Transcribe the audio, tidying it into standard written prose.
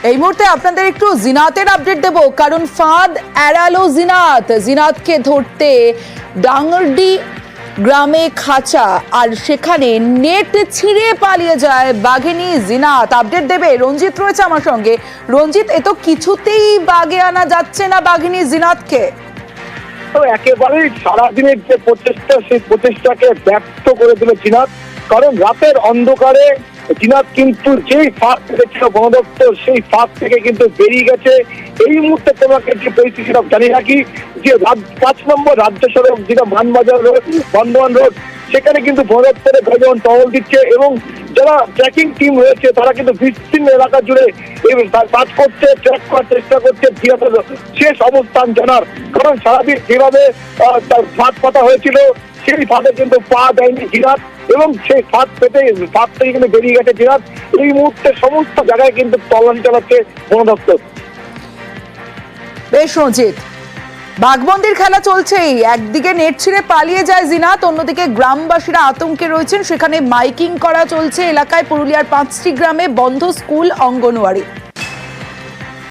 এই মুহূর্তে আপনাদের একটু জিনাতের আপডেট দেব, কারণ ফাঁদ এড়ালো জিনাতকে ধরতে ডাঙ্গরডি গ্রামে খাঁচা, আর সেখানে নেট ছিঁড়ে পালিয়ে যায় বাঘিনী জিনাত। আপডেট দেবে রঞ্জিত রয়েছে আমার সঙ্গে। রঞ্জিত, এ তো কিছুতেই বাগে আনা যাচ্ছে না বাঘিনী জিনাতকে। তো একেবারেই সারাদিনের যে প্রচেষ্টা, সেই প্রচেষ্টাকে ব্যর্থ করে দিল জিনাত। কারণ রাতের অন্ধকারে জিনাত কিন্তু যেই ফাঁক পেয়েছিল বন দপ্তর, সেই ফাঁক থেকে কিন্তু বেরিয়ে গেছে। এই মুহূর্তে তোমাকে যে পরিস্থিতিটা জানি রাখি, যে 5 নম্বর রাজ্য সড়ক যেটা মানবাজার রোড, বর্ধমান রোড, সেখানে কিন্তু বন দপ্তরের প্রয়োজন টহল দিচ্ছে এবং যারা ট্র্যাকিং টিম রয়েছে তারা কিন্তু বিস্তীর্ণ এলাকা জুড়ে কাজ করছে, ট্র্যাক করার চেষ্টা করছে জিনাতের শেষ অবস্থান জানার। কারণ সারাদিন যেভাবে তার ফাঁদ পাতা হয়েছিল, সেই ফাঁদে কিন্তু পা দেয়নি জিনাত এবং সেই ফাঁদ থেকে কিন্তু বেরিয়ে গেছে জিনাত। এই মুহূর্তে সমস্ত জায়গায় কিন্তু তল্লাশি চালাচ্ছে বন দপ্তর। বেশ রঞ্জিত, বাঘবন্দির খেলা চলছেই। একদিকে নেট ছিঁড়ে পালিয়ে যায় জিনাত, অন্যদিকে গ্রামবাসীরা আতঙ্কে রয়েছেন। সেখানে মাইকিং করা চলছে এলাকায়। পুরুলিয়ার 5টি গ্রামে বন্ধ স্কুল, অঙ্গনওয়াড়ি।